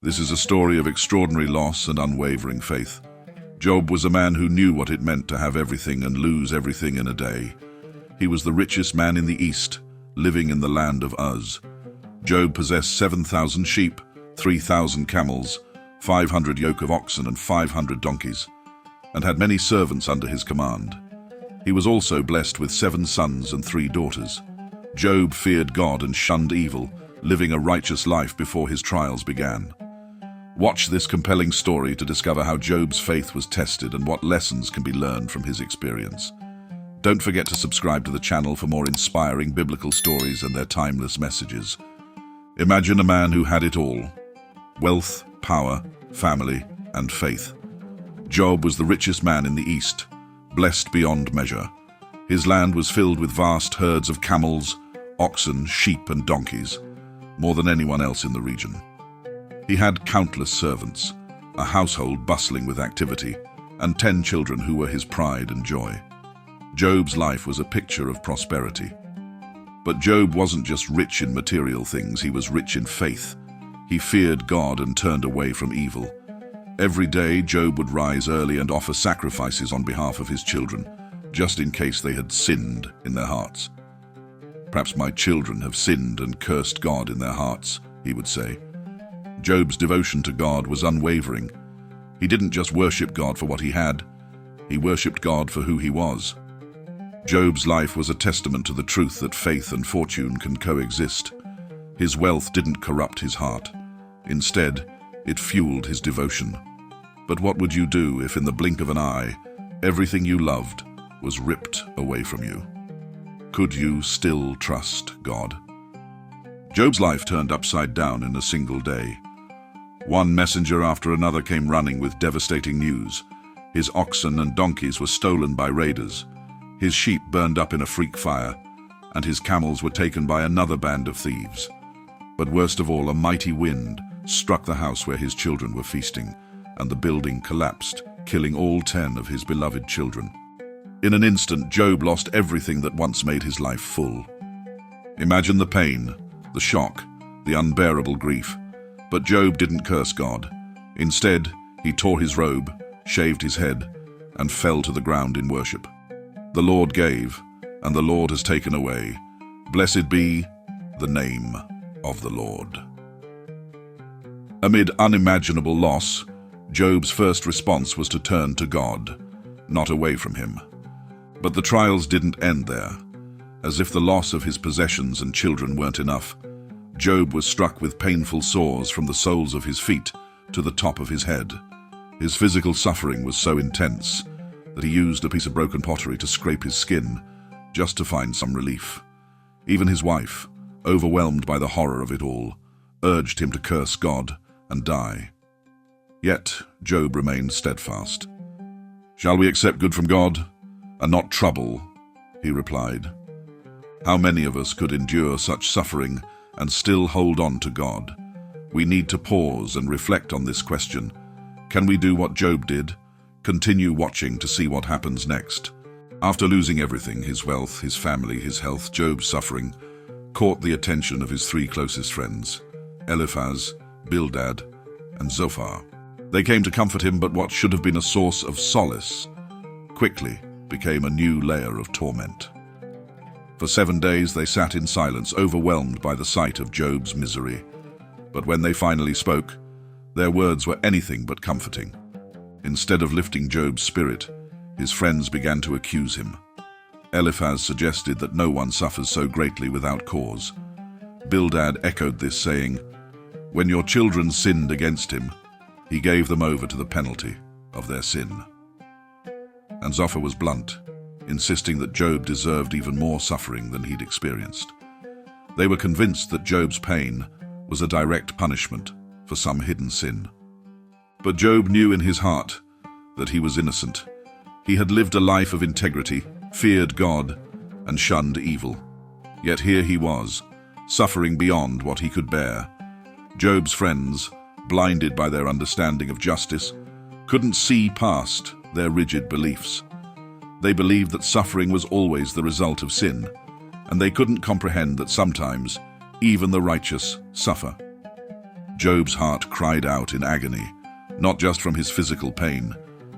This is a story of extraordinary loss and unwavering faith. Job was a man who knew what it meant to have everything and lose everything in a day. He was the richest man in the East, living in the land of Uz. Job possessed 7,000 sheep, 3,000 camels, 500 yoke of oxen and 500 donkeys, and had many servants under his command. He was also blessed with 7 sons and 3 daughters. Job feared God and shunned evil, living a righteous life before his trials began. Watch this compelling story to discover how Job's faith was tested and what lessons can be learned from his experience. Don't forget to subscribe to the channel for more inspiring biblical stories and their timeless messages. Imagine a man who had it all: wealth, power, family, and faith. Job was the richest man in the East, blessed beyond measure. His land was filled with vast herds of camels, oxen, sheep, and donkeys, more than anyone else in the region. He had countless servants, a household bustling with activity, and 10 children who were his pride and joy. Job's life was a picture of prosperity. But Job wasn't just rich in material things, he was rich in faith. He feared God and turned away from evil. Every day, Job would rise early and offer sacrifices on behalf of his children, just in case they had sinned in their hearts. "Perhaps my children have sinned and cursed God in their hearts," he would say. Job's devotion to God was unwavering. He didn't just worship God for what he had, he worshipped God for who he was. Job's life was a testament to the truth that faith and fortune can coexist. His wealth didn't corrupt his heart. Instead, it fueled his devotion. But what would you do if in the blink of an eye, everything you loved was ripped away from you? Could you still trust God? Job's life turned upside down in a single day. One messenger after another came running with devastating news. His oxen and donkeys were stolen by raiders. His sheep burned up in a freak fire, and his camels were taken by another band of thieves. But worst of all, a mighty wind struck the house where his children were feasting, and the building collapsed, killing all 10 of his beloved children. In an instant, Job lost everything that once made his life full. Imagine the pain, the shock, the unbearable grief. But Job didn't curse God. Instead, he tore his robe, shaved his head, and fell to the ground in worship. "The Lord gave, and the Lord has taken away. Blessed be the name of the Lord." Amid unimaginable loss, Job's first response was to turn to God, not away from him. But the trials didn't end there. As if the loss of his possessions and children weren't enough, Job was struck with painful sores from the soles of his feet to the top of his head. His physical suffering was so intense that he used a piece of broken pottery to scrape his skin, just to find some relief. Even his wife, overwhelmed by the horror of it all, urged him to curse God and die. Yet Job remained steadfast. "Shall we accept good from God and not trouble?" he replied. How many of us could endure such suffering and still hold on to God? We need to pause and reflect on this question. Can we do what Job did? Continue watching to see what happens next. After losing everything, his wealth, his family, his health, Job's suffering caught the attention of his 3 closest friends, Eliphaz, Bildad, and Zophar. They came to comfort him, but what should have been a source of solace quickly became a new layer of torment. For 7 days they sat in silence, overwhelmed by the sight of Job's misery. But when they finally spoke, their words were anything but comforting. Instead of lifting Job's spirit, his friends began to accuse him. Eliphaz suggested that no one suffers so greatly without cause. Bildad echoed this, saying, "When your children sinned against him, he gave them over to the penalty of their sin." And Zophar was blunt, insisting that Job deserved even more suffering than he'd experienced. They were convinced that Job's pain was a direct punishment for some hidden sin. But Job knew in his heart that he was innocent. He had lived a life of integrity, feared God, and shunned evil. Yet here he was, suffering beyond what he could bear. Job's friends, blinded by their understanding of justice, couldn't see past their rigid beliefs. They believed that suffering was always the result of sin, and they couldn't comprehend that sometimes even the righteous suffer. Job's heart cried out in agony, not just from his physical pain,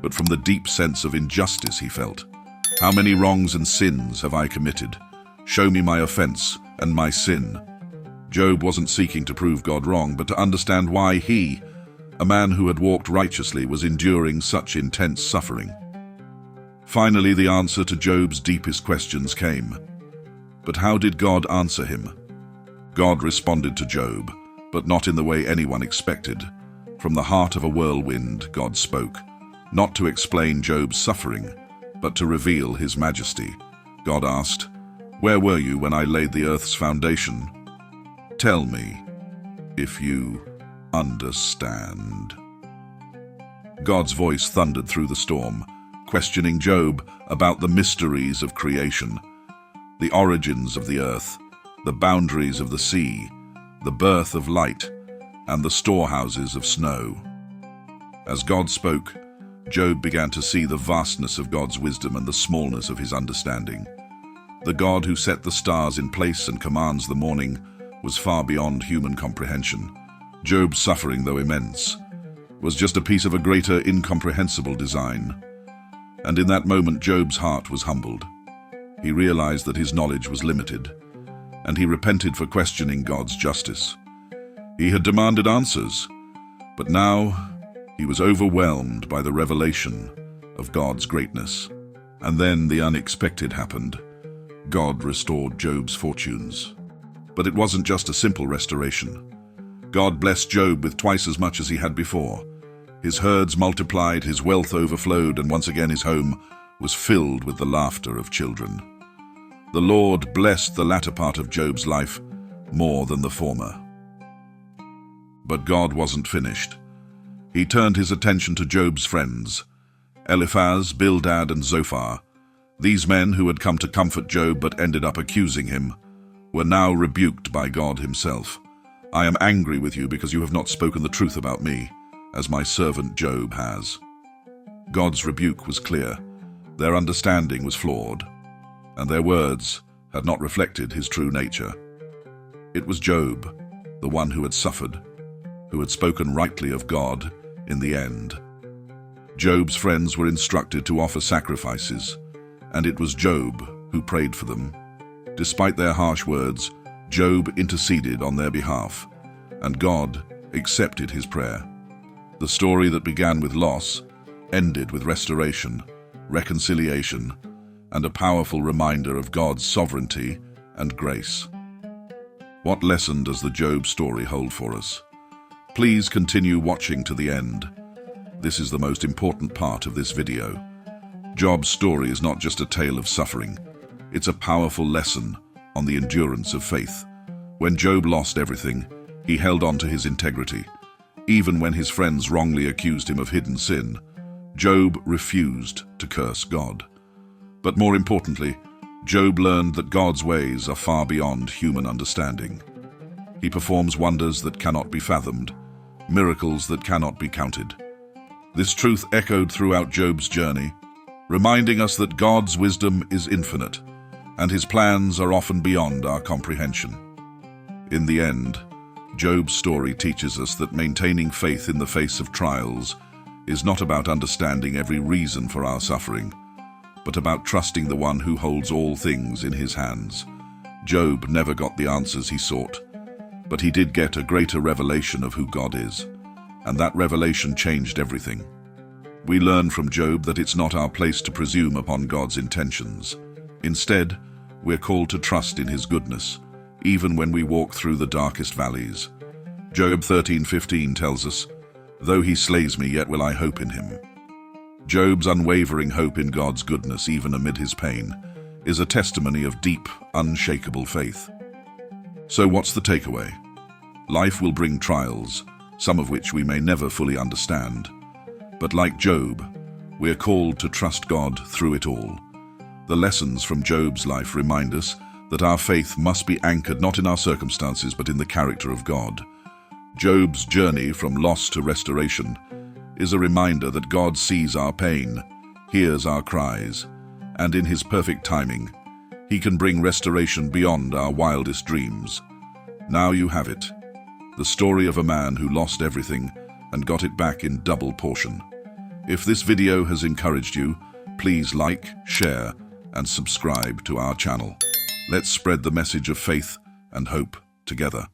but from the deep sense of injustice he felt. How many wrongs and sins have I committed? Show me my offense and my sin. Job wasn't seeking to prove God wrong, but to understand why he, a man who had walked righteously, was enduring such intense suffering. Finally, the answer to Job's deepest questions came. But how did God answer him? God responded to Job, but not in the way anyone expected. From the heart of a whirlwind, God spoke, not to explain Job's suffering, but to reveal his majesty. God asked, "Where were you when I laid the earth's foundation? Tell me, if you understand." God's voice thundered through the storm, questioning Job about the mysteries of creation, the origins of the earth, the boundaries of the sea, the birth of light, and the storehouses of snow. As God spoke, Job began to see the vastness of God's wisdom and the smallness of his understanding. The God who set the stars in place and commands the morning was far beyond human comprehension. Job's suffering, though immense, was just a piece of a greater, incomprehensible design. And in that moment, Job's heart was humbled. He realized that his knowledge was limited, and he repented for questioning God's justice. He had demanded answers, but now he was overwhelmed by the revelation of God's greatness. And then the unexpected happened. God restored Job's fortunes. But it wasn't just a simple restoration. God blessed Job with twice as much as he had before. His herds multiplied, his wealth overflowed, and once again his home was filled with the laughter of children. The Lord blessed the latter part of Job's life more than the former. But God wasn't finished. He turned his attention to Job's friends, Eliphaz, Bildad, and Zophar. These men, who had come to comfort Job but ended up accusing him, were now rebuked by God himself. "I am angry with you because you have not spoken the truth about me, as my servant Job has." God's rebuke was clear. Their understanding was flawed, and their words had not reflected his true nature. It was Job, the one who had suffered, who had spoken rightly of God in the end. Job's friends were instructed to offer sacrifices, and it was Job who prayed for them. Despite their harsh words, Job interceded on their behalf, and God accepted his prayer. The story that began with loss ended with restoration, reconciliation, and a powerful reminder of God's sovereignty and grace. What lesson does the Job story hold for us? Please continue watching to the end. This is the most important part of this video. Job's story is not just a tale of suffering. It's a powerful lesson on the endurance of faith. When Job lost everything, he held on to his integrity. Even when his friends wrongly accused him of hidden sin, Job refused to curse God. But more importantly, Job learned that God's ways are far beyond human understanding. He performs wonders that cannot be fathomed, miracles that cannot be counted. This truth echoed throughout Job's journey, reminding us that God's wisdom is infinite, and his plans are often beyond our comprehension. In the end, Job's story teaches us that maintaining faith in the face of trials is not about understanding every reason for our suffering, but about trusting the one who holds all things in his hands. Job never got the answers he sought, but he did get a greater revelation of who God is, and that revelation changed everything. We learn from Job that it's not our place to presume upon God's intentions. Instead, we're called to trust in his goodness, even when we walk through the darkest valleys. Job 13:15 tells us, "Though he slays me, yet will I hope in him." Job's unwavering hope in God's goodness, even amid his pain, is a testimony of deep, unshakable faith. So what's the takeaway? Life will bring trials, some of which we may never fully understand. But like Job, we're called to trust God through it all. The lessons from Job's life remind us that our faith must be anchored not in our circumstances but in the character of God. Job's journey from loss to restoration is a reminder that God sees our pain, hears our cries, and in his perfect timing, he can bring restoration beyond our wildest dreams. Now you have it. the story of a man who lost everything and got it back in double portion. If this video has encouraged you, please like, share, and subscribe to our channel. Let's spread the message of faith and hope together.